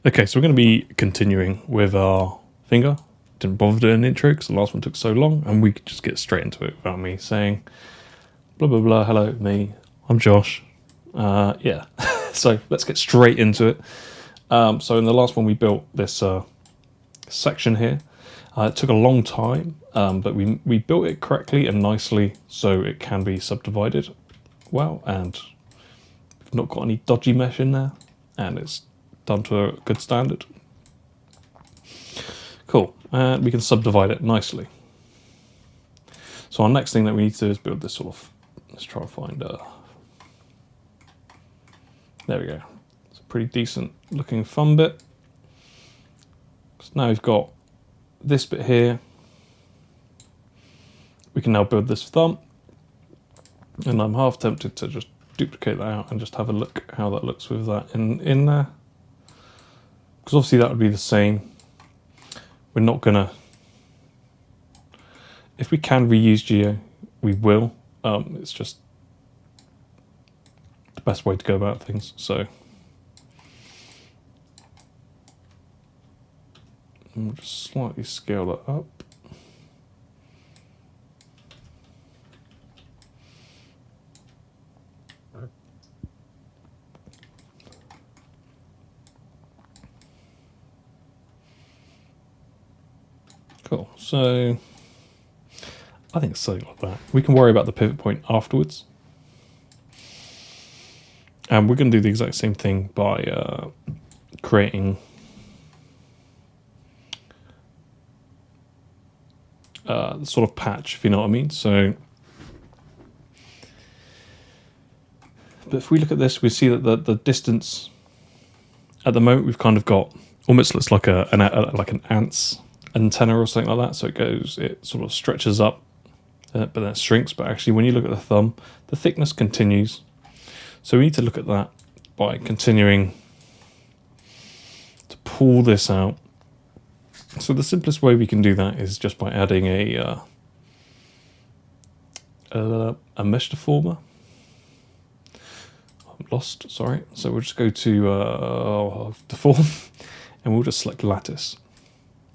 Okay, so we're going to be continuing with our finger. Didn't bother doing an intro because the last one took so long, and we could just get straight into it without me saying blah blah blah. Hello, me. I'm Josh. Yeah. So let's get straight into it. So in the last one, we built this section here. It took a long time, but we built it correctly and nicely, so it can be subdivided well, and we've not got any dodgy mesh in there, and it's done to a good standard. Cool, and we can subdivide it nicely. So our next thing that we need to do is build this sort of, let's try and find there we go. It's a pretty decent looking fun bit. So now we've got this bit here. We can now build this thumb, and I'm half tempted to just duplicate that out and just have a look how that looks with that in there. Because obviously that would be the same. We're not gonna, if we can reuse geo, we will. It's just the best way to go about things. So we'll just slightly scale that up. Cool, so I think it's something like that. We can worry about the pivot point afterwards. And we're going to do the exact same thing by creating the sort of patch, if you know what I mean. So, but if we look at this, we see that the distance at the moment we've kind of got almost looks like an ant's antenna or something like that. So it sort of stretches up, but then it shrinks. But actually, when you look at the thumb, the thickness continues. So we need to look at that by continuing to pull this out. So the simplest way we can do that is just by adding a mesh deformer. I'm lost, sorry. So we'll just go to deform, and we'll just select lattice.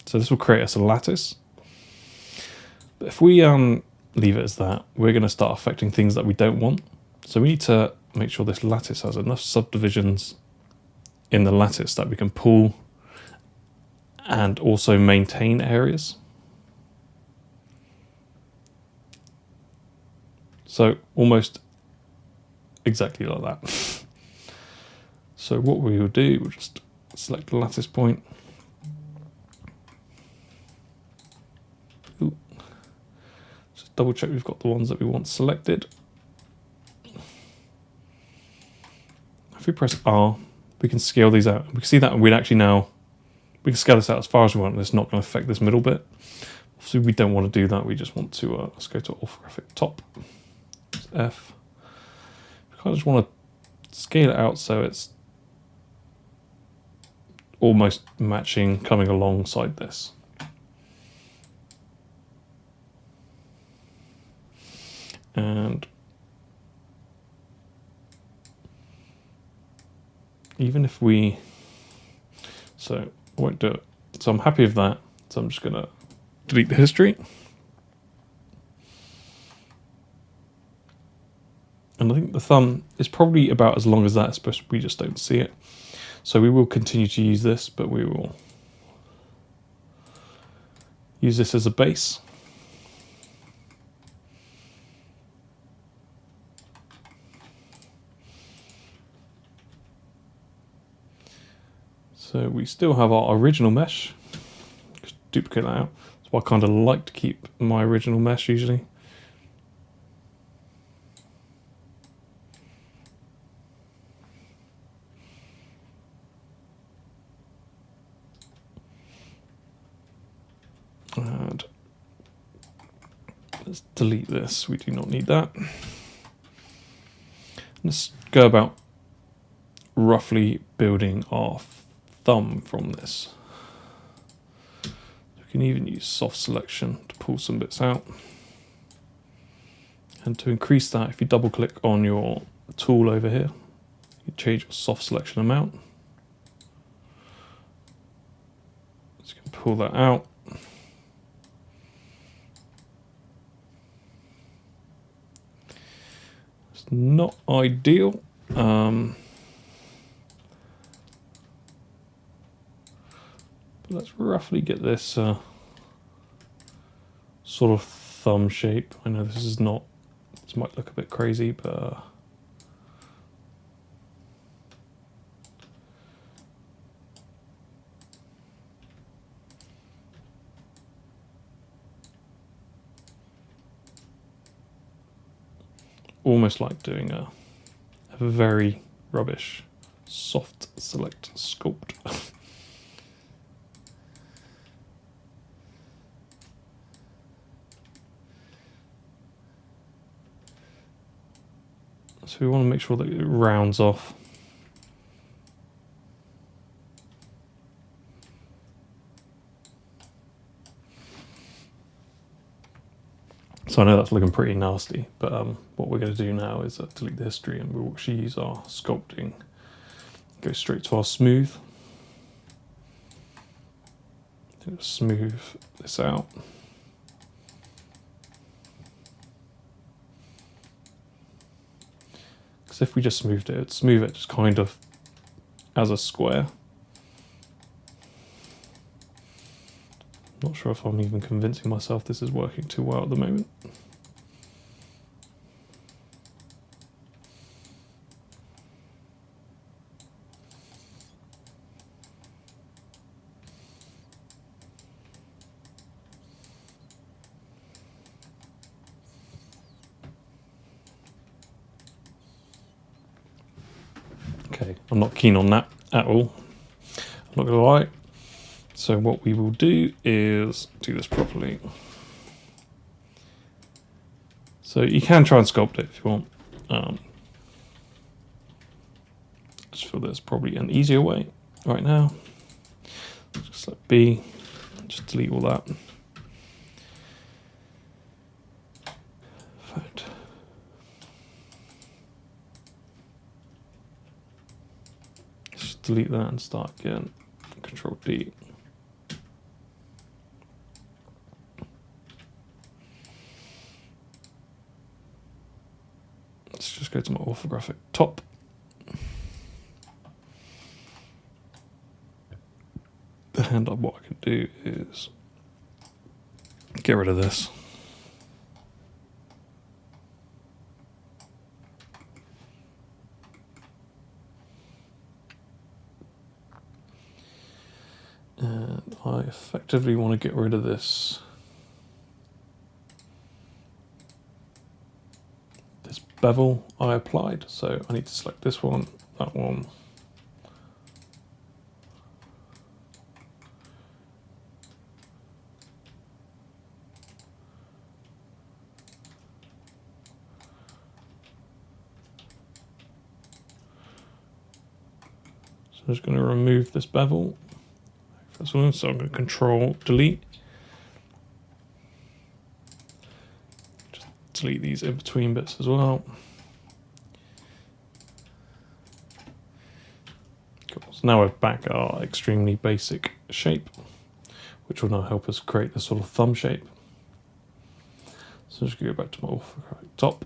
So this will create us a lattice. But if we leave it as that, we're going to start affecting things that we don't want. So we need to make sure this lattice has enough subdivisions in the lattice that we can pull and also maintain areas. So almost exactly like that. So what we will do, we'll just select the lattice point. Ooh. Just double check we've got the ones that we want selected. If we press R, we can scale these out. We can see that we'd actually now, we can scale this out as far as we want, and it's not going to affect this middle bit. So we don't want to do that. We just want to, let's go to orthographic top, F. We kind of just want to scale it out so it's almost matching, coming alongside this. And even if we, so I won't do it. So I'm happy with that. So I'm just going to delete the history. And I think the thumb is probably about as long as that, especially we just don't see it. So we will continue to use this, but we will use this as a base. So we still have our original mesh. Just duplicate that out. So I kind of like to keep my original mesh usually. And let's delete this. We do not need that. Let's go about roughly building our thumb from this. We can even use soft selection to pull some bits out. And to increase that, if you double click on your tool over here, you change your soft selection amount. pull that out. It's not ideal. But let's roughly get this sort of thumb shape. I know this might look a bit crazy, but almost like doing a very rubbish soft select sculpt. So we want to make sure that it rounds off. So I know that's looking pretty nasty, but what we're going to do now is delete the history, and we'll actually use our sculpting. Go straight to our smooth. Smooth this out. Because if we just smoothed it, it'd smooth it just kind of as a square. Not sure if I'm even convincing myself this is working too well at the moment. Okay, I'm not keen on that at all. I'm not going to lie. So what we will do is do this properly. So you can try and sculpt it if you want. Just feel there's probably an easier way right now. Just let B, just delete all that. Perfect. Just delete that and start again. Control D. Let's just go to my orthographic top. The hand up, what I can do is get rid of this. And I effectively want to get rid of this bevel I applied. So I need to select this one, that one. So I'm just going to remove this bevel. First one, so I'm going to Control Delete. Just delete these in between bits as well. Cool. So now we're back at our extremely basic shape, which will now help us create this sort of thumb shape. So just go back to my top.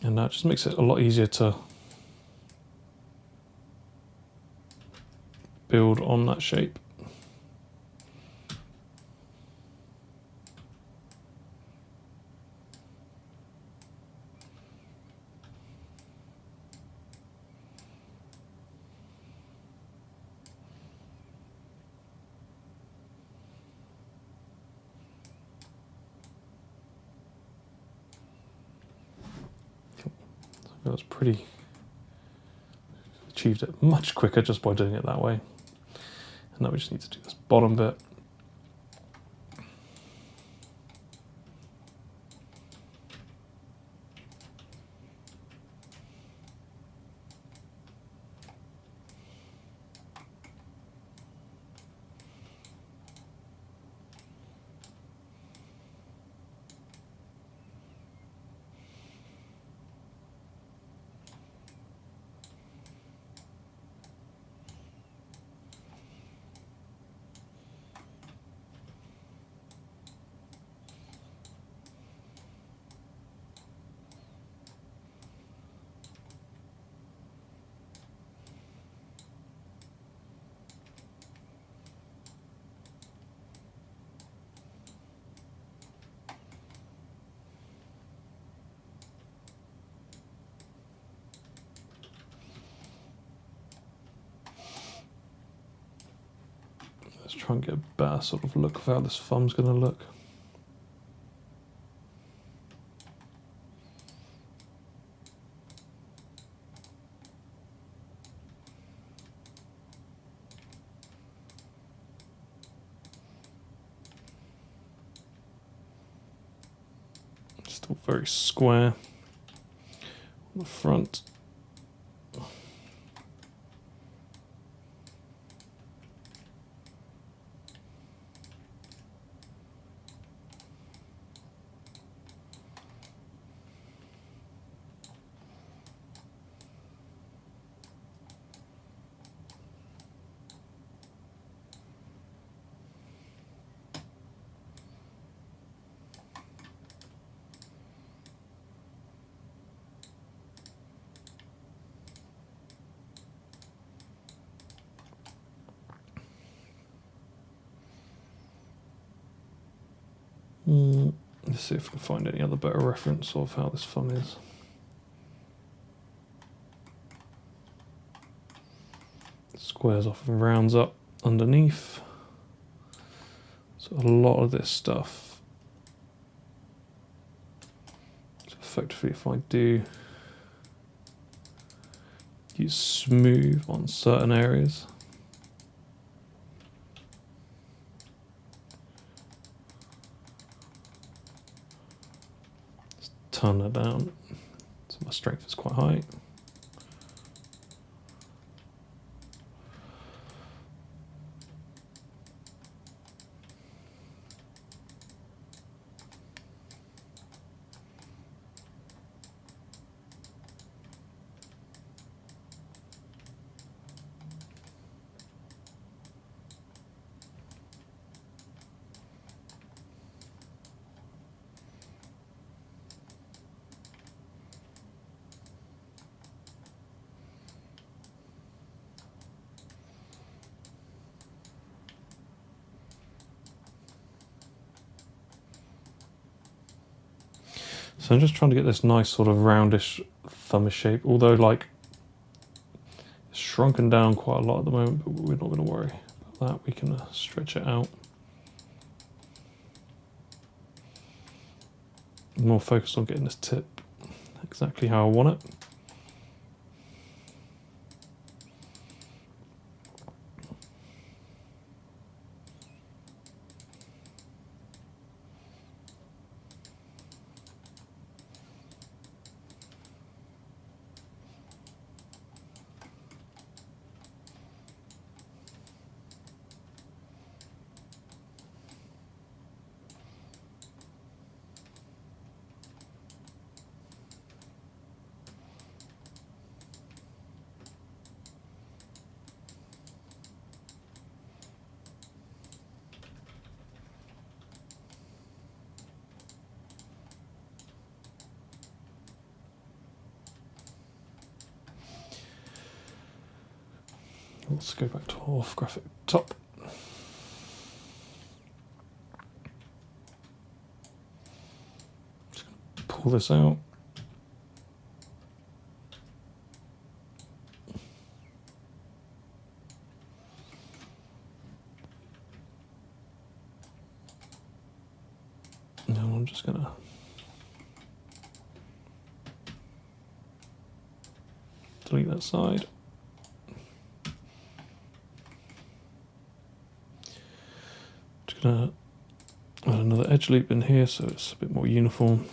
And that just makes it a lot easier to build on that shape. That was pretty, achieved it much quicker just by doing it that way. And now we just need to do this bottom bit. Let's try and get a better sort of look of how this thumb's going to look. Still very square on the front. Let's see if we can find any other better reference of how this thumb is. Squares off and rounds up underneath. So a lot of this stuff. So effectively, if I do use smooth on certain areas, turn that down, so my strength is quite high. So I'm just trying to get this nice sort of roundish thumb shape, although like it's shrunken down quite a lot at the moment, but we're not going to worry about that. We can stretch it out. I'm more focused on getting this tip exactly how I want it. Let's go back to orthographic top. Just gonna pull this out. Now I'm just going to delete that side. Add another edge loop in here so it's a bit more uniform.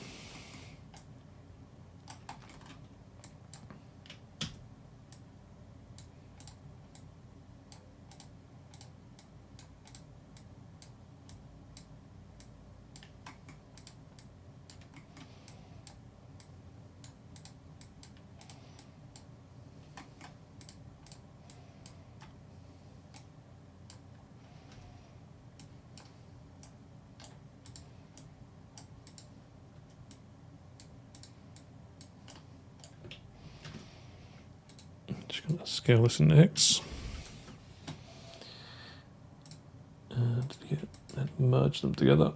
Just going to scale this into X and merge them together.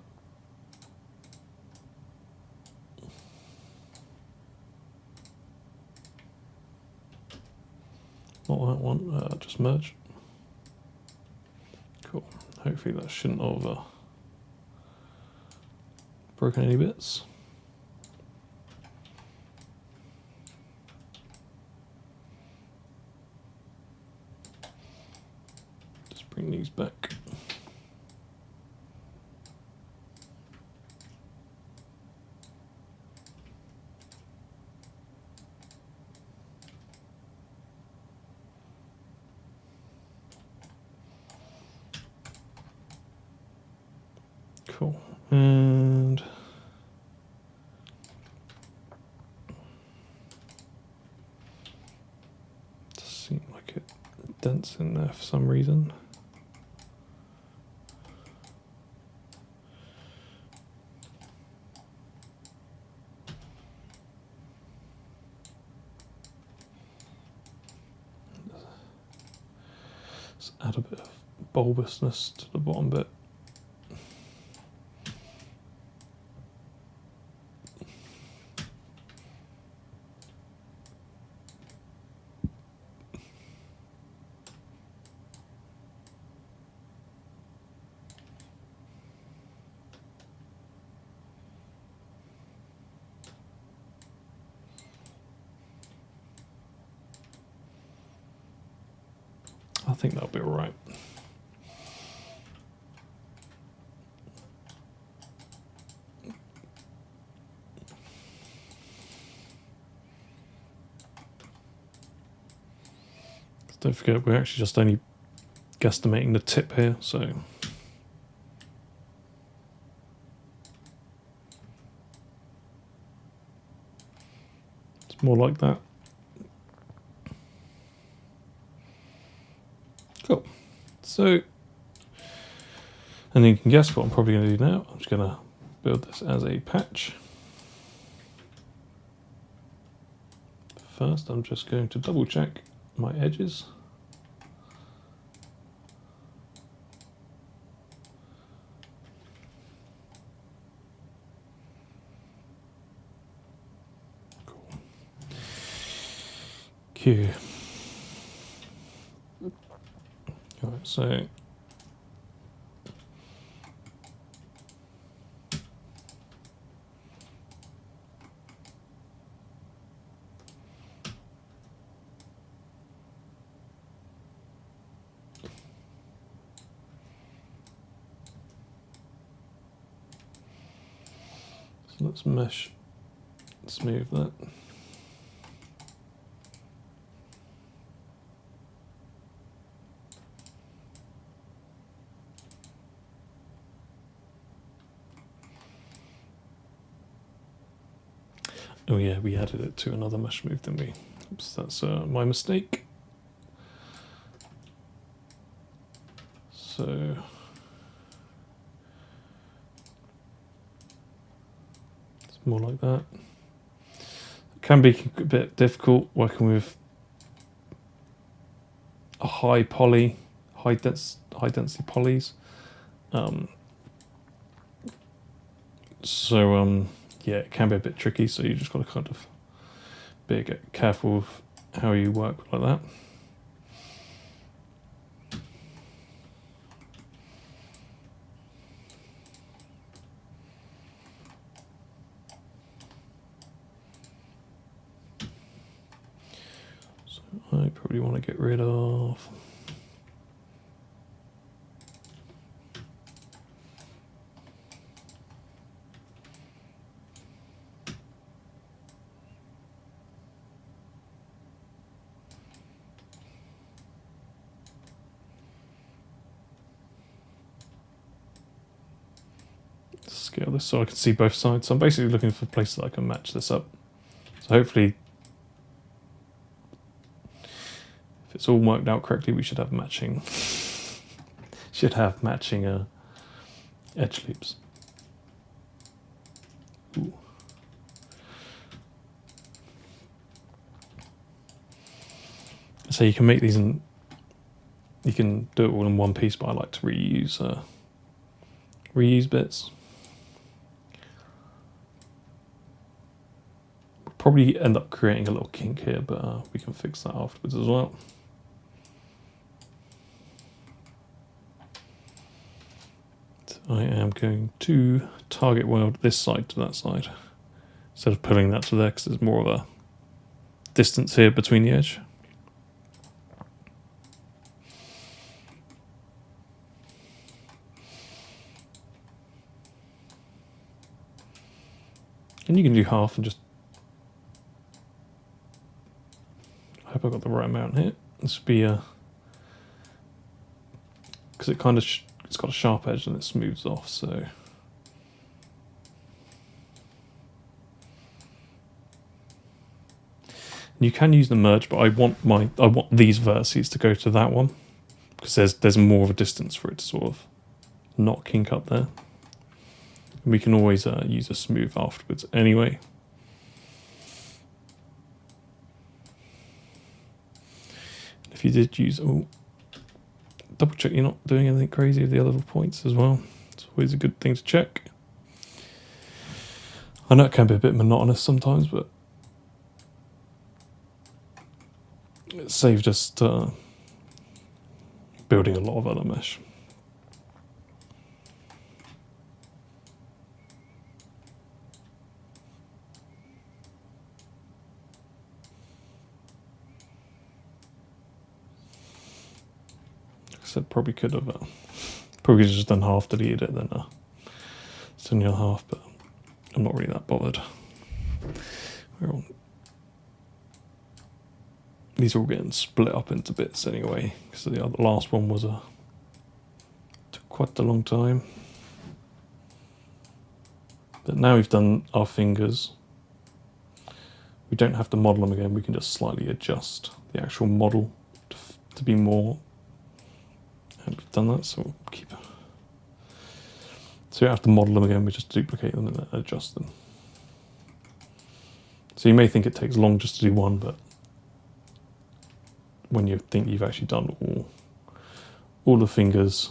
Not that one, just merge. Cool. Hopefully that shouldn't have broken any bits. Just bring these back. Cool. And seem like it dents in there for some reason. Let's add a bit of bulbousness to the bottom bit. I think that'll be all right. Don't forget, we're actually just only guesstimating the tip here, so it's more like that. Cool. So, and you can guess what I'm probably going to do now. I'm just going to build this as a patch. First, I'm just going to double check my edges. Cool. Q. All right, so let's mesh smooth that. Oh yeah, we added it to another mesh smooth, didn't we? Oops, that's my mistake. So it's more like that. It can be a bit difficult working with a high density polys. Yeah, it can be a bit tricky, so you just got to kind of be a bit careful of how you work like that. So I probably want to get rid of scale this so I can see both sides. So I'm basically looking for places that I can match this up. So hopefully, if it's all worked out correctly, we should have matching edge loops. Ooh. So you can make these and you can do it all in one piece, but I like to reuse bits. We'll probably end up creating a little kink here, but we can fix that afterwards as well. I am going to target weld this side to that side instead of pulling that to there, because there's more of a distance here between the edge. And you can do half and just... I hope I got the right amount here. This would be a... because it kind of it's got a sharp edge and it smooths off, so... You can use the merge, but I want these vertices to go to that one, because there's more of a distance for it to sort of not kink up there. And we can always use a smooth afterwards anyway. If you did use, double check you're not doing anything crazy with the other points as well. It's always a good thing to check. I know it can be a bit monotonous sometimes, but it saved us building a lot of other mesh. Like I said, probably could have just done half, deleted it, then it's only a half, but I'm not really that bothered. These are all getting split up into bits anyway, because the last one was took quite a long time. But now we've done our fingers, we don't have to model them again. We can just slightly adjust the actual model to be more. And we've done that, so we'll keep it. So you don't have to model them again. We just duplicate them and then adjust them. So you may think it takes long just to do one, but when you think you've actually done all the fingers,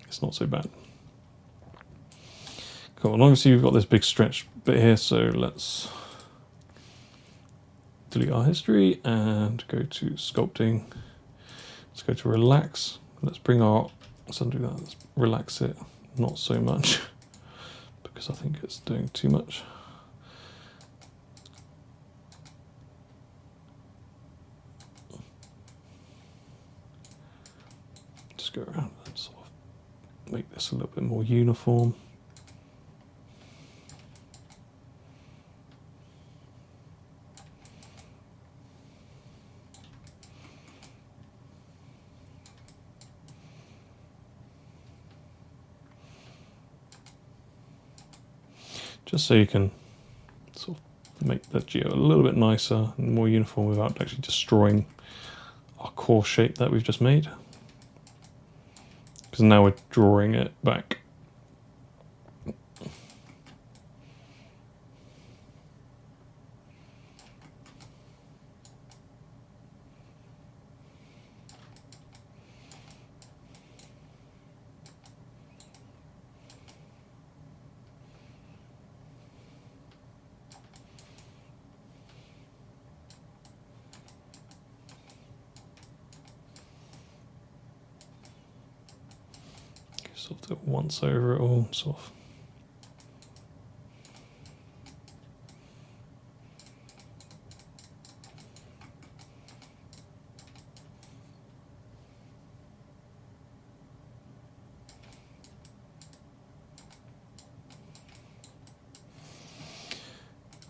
it's not so bad. Cool, and obviously you've got this big stretch bit here, so let's delete our history and go to sculpting. Let's go to relax. Let's undo that, let's relax it, not so much, because I think it's doing too much. Go around and sort of make this a little bit more uniform. Just so you can sort of make the geo a little bit nicer and more uniform without actually destroying our core shape that we've just made. Because now we're drawing it back. Sort of do it once over it all, sort of.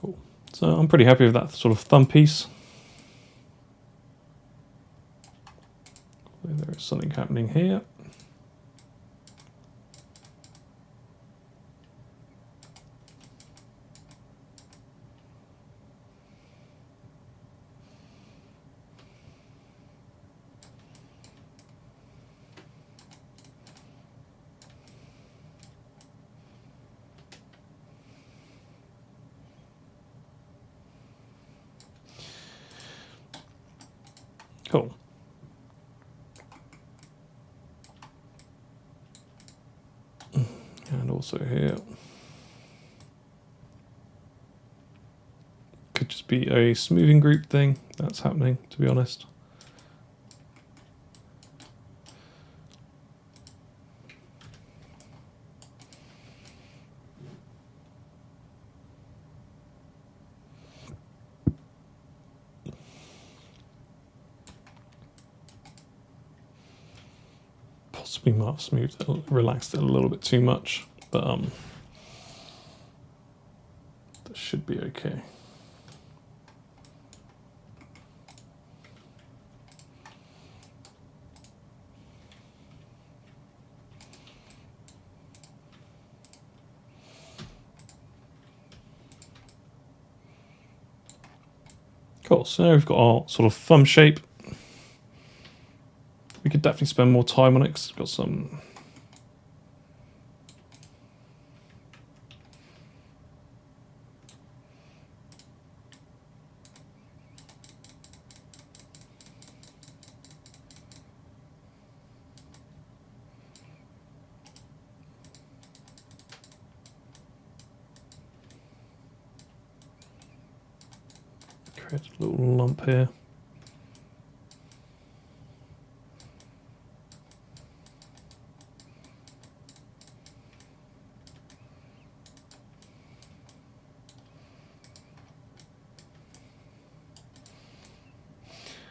Cool. So I'm pretty happy with that sort of thumb piece. There is something happening here. Cool. And also here. Could just be a smoothing group thing that's happening, to be honest. possibly might have smoothed it, relaxed it a little bit too much, but that should be okay. Cool, so now we've got our sort of thumb shape. We could definitely spend more time on it because it's got some create a little lump here.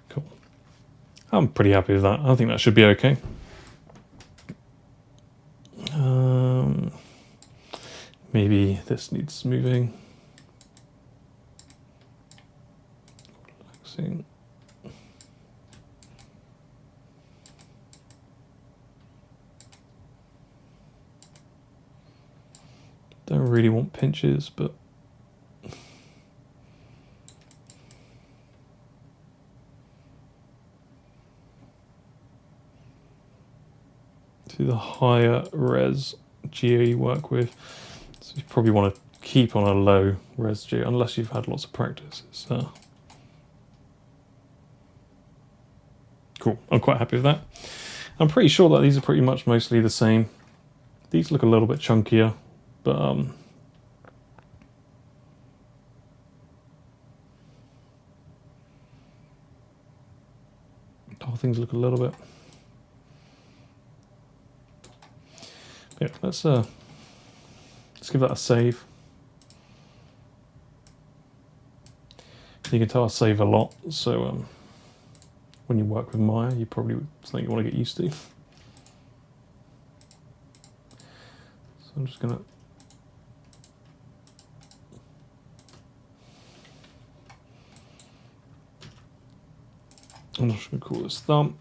Cool. I'm pretty happy with that. I think that should be okay. Maybe this needs smoothing. Relaxing. Don't really want pinches, but to the higher res geo you work with, so you probably want to keep on a low res geo unless you've had lots of practice. It's, cool, I'm quite happy with that. I'm pretty sure that these are pretty much mostly the same. These look a little bit chunkier, but the whole things look a little bit. Yeah, let's give that a save. You can tell I save a lot, so when you work with Maya, you probably something you want to get used to. So I'm just gonna call this thumb.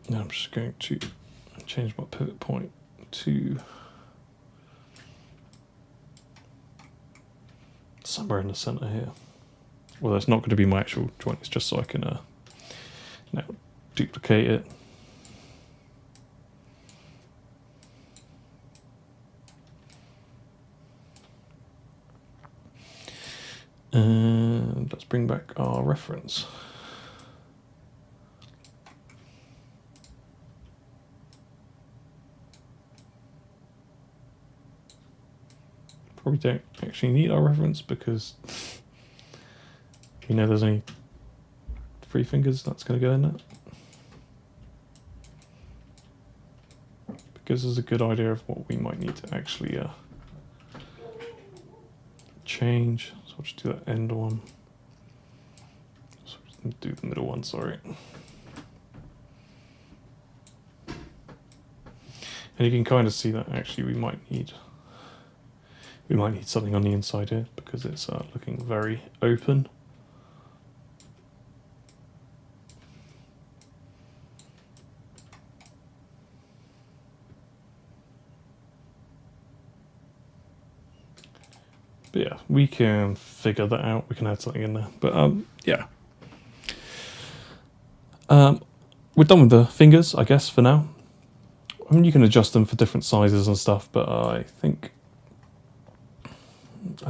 Now I'm just going to change my pivot point to somewhere in the center here. Well, that's not going to be my actual joint, it's just so I can now duplicate it. And let's bring back our reference. Probably don't actually need our reference because we know there's only 3 fingers that's going to go in that. Because there's a good idea of what we might need to actually change. So I'll just do that end one. So do the middle one, sorry. And you can kind of see that actually we might need something on the inside here because it's looking very open. But yeah, we can figure that out. We can add something in there. But yeah. We're done with the fingers, I guess, for now. I mean, you can adjust them for different sizes and stuff, but I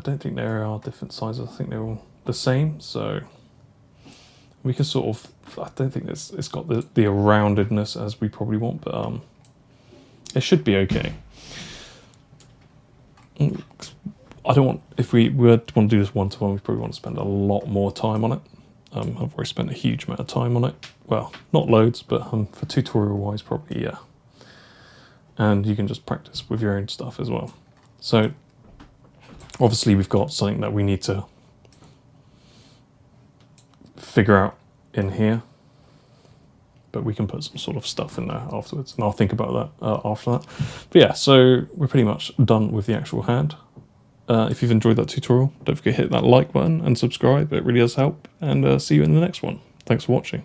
don't think there are different sizes. I think they're all the same. So we can sort of, I don't think it's got the roundedness as we probably want, but it should be okay. I don't want, if we were to want to do this one-to-one, we probably want to spend a lot more time on it. I've already spent a huge amount of time on it. Well, not loads, but for tutorial-wise, probably, yeah. And you can just practice with your own stuff as well. So obviously we've got something that we need to figure out in here. But we can put some sort of stuff in there afterwards, and I'll think about that after that. But yeah, so we're pretty much done with the actual hand. If you've enjoyed that tutorial, don't forget to hit that like button and subscribe. It really does help. And see you in the next one. Thanks for watching.